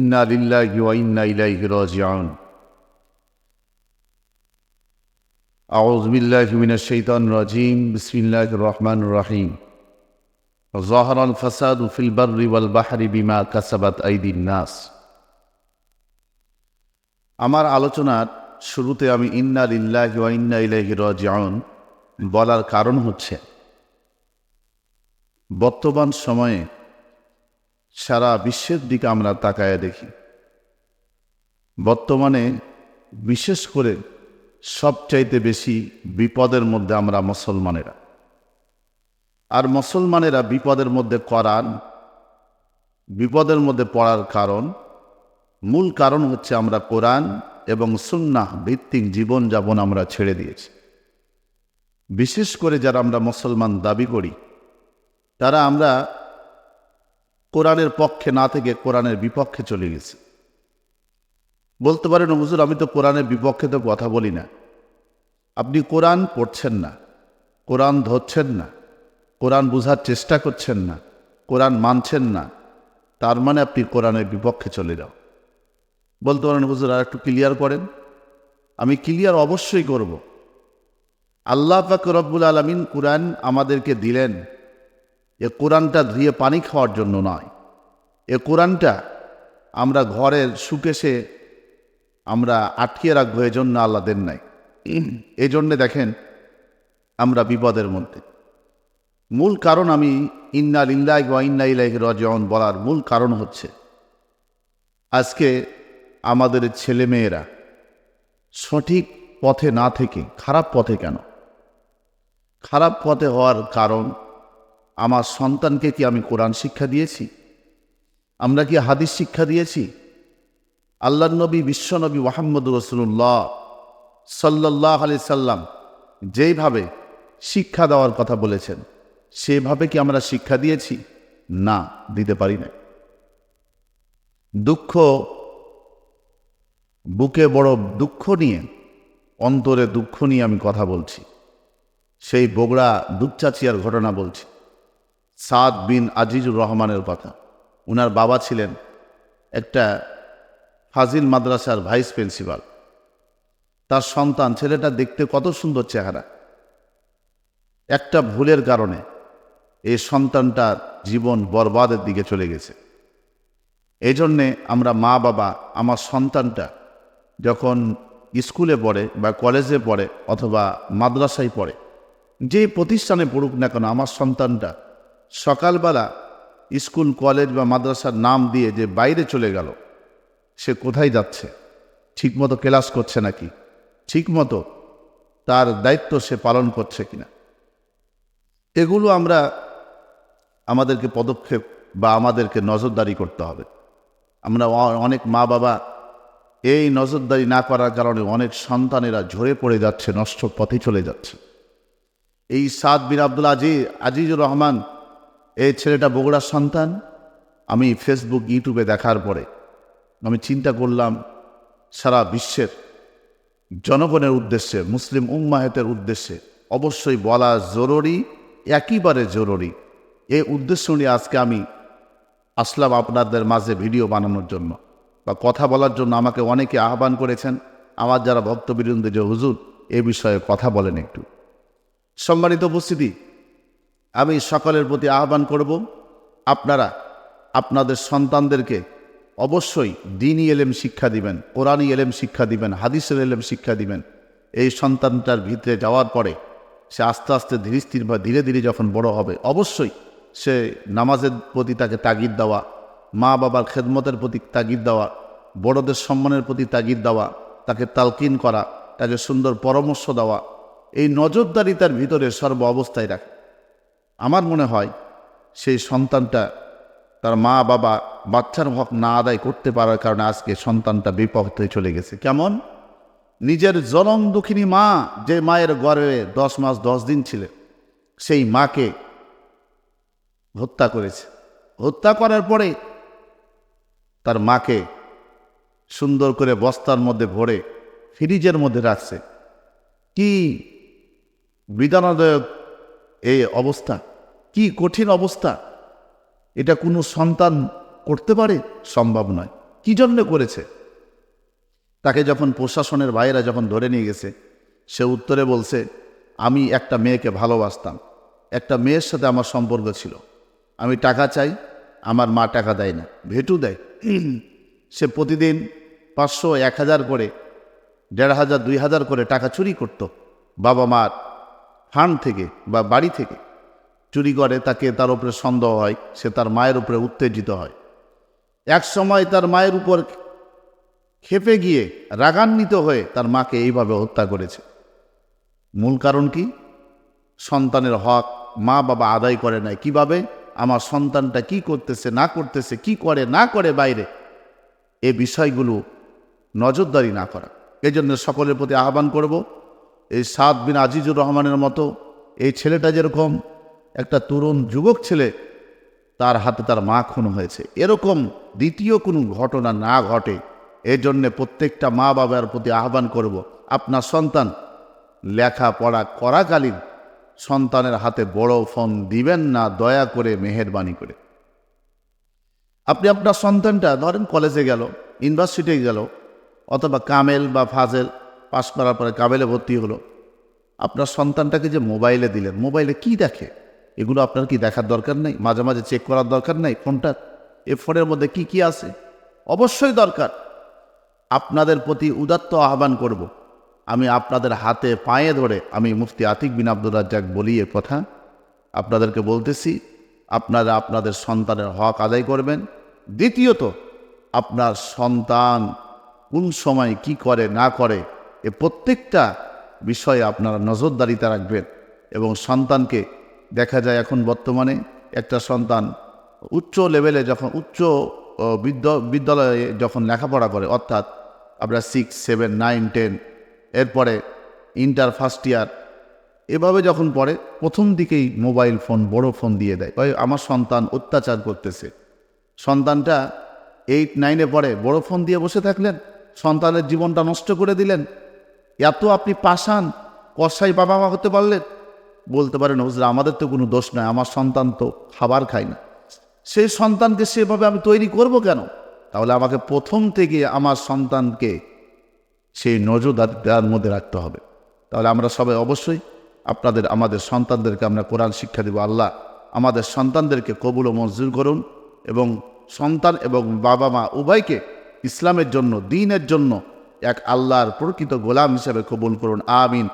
ইন্না লিল্লাহি ওয়া ইন্না ইলাইহি রাজিউন। আউযু বিল্লাহি মিনাশ শাইতানির রাজীম। বিসমিল্লাহির রহমানির রহিম। যাহারাল ফাসাদু ফিল বাররি ওয়াল বাহরি বিমা কাসাবাত আইদিন নাস। আমার আলোচনার শুরুতে আমি ইন্না লিল্লাহি ওয়া ইন্না ইলাইহি রাজিউন বলার কারণ হচ্ছে, বর্তমান সময়ে সারা বিশ্বের দিকে আমরা তাকায় দেখি, বর্তমানে বিশেষ করে সবচাইতে বেশি বিপদের মধ্যে আমরা মুসলমানেরা। আর মুসলমানেরা বিপদের মধ্যে বিপদের মধ্যে পড়ার মূল কারণ হচ্ছে আমরা কোরআন এবং সুন্নাহ ভিত্তিক জীবনযাপন আমরা ছেড়ে দিয়েছি। বিশেষ করে যারা আমরা মুসলমান দাবি করি, তারা আমরা কোরআনের পক্ষে না থেকে কোরআনের বিপক্ষে চলে গেছি। বলতে পারেন, হুজুর আমি তো কোরআনের বিপক্ষে তো কথা বলি না। আপনি কোরআন পড়ছেন না, কোরআন ধরছেন না, কোরআন বুঝার চেষ্টা করছেন না, কোরআন মানছেন না, তার মানে আপনি কোরআনের বিপক্ষে চলে যাও। বলতে পারেন, হুজুর আর একটু ক্লিয়ার করেন। আমি ক্লিয়ার অবশ্যই করব। আল্লাহ পাক রব্বুল আলামিন কোরআন আমাদেরকে দিলেন, এ কোরআনটা ধুয়ে পানি খাওয়ার জন্য নয়। এ কোরআনটা আমরা ঘরের সুকেশে আমরা আটকিয়ে রাখবো, এজন্য আল্লাহ দেন নাই। এই জন্যে দেখেন আমরা বিপদের মধ্যে। মূল কারণ আমি ইন্না লিল্লাহি ওয়া ইন্না ইলাইহি রাজিউন বলার মূল কারণ হচ্ছে, আজকে আমাদের ছেলেমেয়েরা সঠিক পথে না থেকে খারাপ পথে কেন? খারাপ পথে হওয়ার কারণ, আমার সন্তানকে কি আমি কোরআন শিক্ষা দিয়েছি? আমরা কি হাদিস শিক্ষা দিয়েছি? আল্লাহর নবী বিশ্বনবী মুহাম্মদুর রাসূলুল্লাহ সাল্লাল্লাহু আলাইহি সাল্লাম যেইভাবে শিক্ষা দেওয়ার কথা বলেছেন, সেভাবে কি আমরা শিক্ষা দিয়েছি? না, দিতে পারি না। বুকে বড় দুঃখ নিয়ে, অন্তরে দুঃখ নিয়ে আমি কথা বলছি। সেই বগুড়া দুপচাচিয়ার ঘটনা বলছি। সাদ বিন আজিজুর রহমানের কথা। উনার বাবা ছিলেন একটা ফাজিল মাদ্রাসার ভাইস প্রিন্সিপাল। তার সন্তান, ছেলেটা দেখতে কত সুন্দর চেহারা, একটা ভুলের কারণে এই সন্তানটার জীবন বরবাদের দিকে চলে গেছে। এই জন্যে আমরা মা বাবা, আমার সন্তানটা যখন স্কুলে পড়ে বা কলেজে পড়ে অথবা মাদ্রাসায় পড়ে, যে প্রতিষ্ঠানে পড়ুক না কেন, আমার সন্তানটা সকালবেলা স্কুল কলেজ বা মাদ্রাসার নাম দিয়ে যে বাইরে চলে গেল, সে কোথায় যাচ্ছে? ঠিকমতো ক্লাস করছে নাকি? ঠিকমতো তার দায়িত্ব সে পালন করছে কিনা? এগুলো আমাদেরকে পদক্ষেপ বা আমাদেরকে নজরদারি করতে হবে। আমরা অনেক মা বাবা এই নজরদারি না করার কারণে অনেক সন্তানেরা ঝরে পড়ে যাচ্ছে, নষ্ট পথে চলে যাচ্ছে। এই সাদ বিন আব্দুল আজিজুর রহমান, এই ছেলেটা বগুড়ার সন্তান। আমি ফেসবুক ইউটিউবে দেখার পরে আমি চিন্তা করলাম, সারা বিশ্বের জনগণের উদ্দেশ্যে, মুসলিম উম্মাহেতের উদ্দেশ্যে অবশ্যই বলা জরুরি, একেবারে জরুরি। এই উদ্দেশ্য নিয়ে আজকে আমি আসলাম আপনাদের মাঝে ভিডিও বানানোর জন্য বা কথা বলার জন্য। আমাকে অনেকে আহ্বান করেছেন, আমার যারা ভক্তবৃন্দ, যে হুজুর এ বিষয়ে কথা বলেন একটু। সম্মানিত উপস্থিতি, আমি সকলের প্রতি আহ্বান করব, আপনারা আপনাদের সন্তানদেরকে অবশ্যই দ্বীনি এলেম শিক্ষা দিবেন, কোরআনী এলেম শিক্ষা দিবেন, হাদিসের এলেম শিক্ষা দিবেন। এই সন্তানটার ভিতরে যাওয়ার পরে সে আস্তে আস্তে ধীরে ধীরে যখন বড় হবে, অবশ্যই সে নামাজের প্রতি তাকে তাগিদ দেওয়া, মা বাবার খেদমতের প্রতি তাগিদ দেওয়া, বড়দের সম্মানের প্রতি তাগিদ দেওয়া, তাকে তালকিন করা, তাকে সুন্দর পরামর্শ দেওয়া, এই নজরদারি তার ভিতরে সর্ব অবস্থায় রাখে। আমার মনে হয় সেই সন্তানটা তার মা বাবা বাচ্চার হক না আদায় করতে পারার কারণে আজকে সন্তানটা বিপথে চলে গেছে। কেমন? নিজের জনম দুঃখিনী মা, যে মায়ের গর্ভে 10 মাস 10 দিন ছিল, সেই মাকে হত্যা করেছে। হত্যা করার পরে তার মাকে সুন্দর করে বস্তার মধ্যে ভরে ফ্রিজের মধ্যে রাখছে। কি বেদনাদায়ক এই অবস্থা, কি কঠিন অবস্থা! এটা কোনো সন্তান করতে পারে? সম্ভব নয়। কি জন্য করেছে? তাকে যখন প্রশাসনের বাইরে যখন ধরে নিয়ে গেছে, সে উত্তরে বলছে, আমি একটা মেয়েকে ভালোবাসতাম, একটা মেয়ের সাথে আমার সম্পর্ক ছিল, আমি টাকা চাই, আমার মা টাকা দেয় না, ভেটু দেয়। সে প্রতিদিন 500, 1000 করে, 1500, 2000 করে টাকা চুরি করত বাবা মার ফান্ড থেকে বা বাড়ি থেকে চুরি করে। তাকে তার উপরে সন্দেহ হয়, সে তার মায়ের উপরে উত্তেজিত হয়। এক সময় তার মায়ের উপর ক্ষেপে গিয়ে রাগান্বিত হয়ে তার মাকে এইভাবে হত্যা করেছে। মূল কারণ কি? সন্তানের হক মা বাবা আদায় করে নাই। কিভাবে? আমার সন্তানটা কি করতেছে না করতেছে, কি করে না করে বাইরে, এ বিষয়গুলো নজরদারি না করা। এই জন্য সকলের প্রতি আহ্বান করব, এই সাদ বিন আজিজুর রহমানের মতো এই ছেলেটা যেরকম একটা তরুণ যুবক ছেলে, তার হাতে তার মা খুন হয়েছে, এরকম দ্বিতীয় কোনো ঘটনা না ঘটে, এই জন্যে প্রত্যেকটা মা বাবার প্রতি আহ্বান করব, আপনার সন্তান লেখাপড়া করাকালীন সন্তানের হাতে বড় ফোন দিবেন না, দয়া করে, মেহেরবানি করে। আপনি আপনার সন্তানটা ধরেন কলেজে গেল, ইউনিভার্সিটি গেল, অথবা কামেল বা ফাজেল পাশ করার পরে কামেলে ভর্তি হলো, আপনার সন্তানটাকে যে মোবাইলে দিলেন, মোবাইলে কি দেখে এগুলো আপনার কি দেখার দরকার নেই? মাঝে মাঝে চেক করার দরকার নেই ফোনটা, এ ফোনের মধ্যে কি কি আছে? অবশ্যই দরকার। আপনাদের প্রতি উদাত্ত আহ্বান করব, আমি আপনাদের হাতে পায়ে ধরে আমি মুফতি আতিক বিন আব্দুর রাজ্জাক বলি এ কথা আপনাদেরকে বলতেছি, আপনারা আপনাদের সন্তানের হক আদায় করবেন। দ্বিতীয়ত, আপনার সন্তান কোন সময় কি করে না করে, এ প্রত্যেকটা বিষয়ে আপনারা নজরদারিতে রাখবেন। এবং সন্তানকে দেখা যায় এখন বর্তমানে একটা সন্তান উচ্চ লেভেলে যখন বিদ্যালয়ে যখন লেখাপড়া করে, অর্থাৎ আমরা 6, 7, 9, 10, এরপরে ইন্টার ফার্স্ট ইয়ার, এভাবে যখন পড়ে প্রথম দিকেই মোবাইল ফোন, বড় ফোন দিয়ে দেয়। আমার সন্তান অত্যাচার করতেছে। সন্তানটা 8, 9-এ পড়ে, বড় ফোন দিয়ে বসে থাকলেন, সন্তানের জীবনটা নষ্ট করে দিলেন। এত আপনি পাষাণ কসাই বাবা মা হতে পারলেন? বলতে পারেন, হুজুর আমাদের তো কোনো দোষ নয়, আমার সন্তান তো খাবার খায় না। সেই সন্তানকে সেভাবে আমি তৈরি করব কেন? তাহলে আমাকে প্রথম থেকে আমার সন্তানকে সেই নজরদারির মধ্যে রাখতে হবে। তাহলে আমরা সবাই অবশ্যই আমাদের সন্তানদেরকে আমরা কোরআন শিক্ষা দেব। আল্লাহ আমাদের সন্তানদেরকে কবুল ও মঞ্জুর করুন, এবং সন্তান এবং বাবা মা উভয়কে ইসলামের জন্য, দ্বীনের জন্য এক আল্লাহর প্রকৃত গোলাম হিসেবে কবুল করুন। আমিন।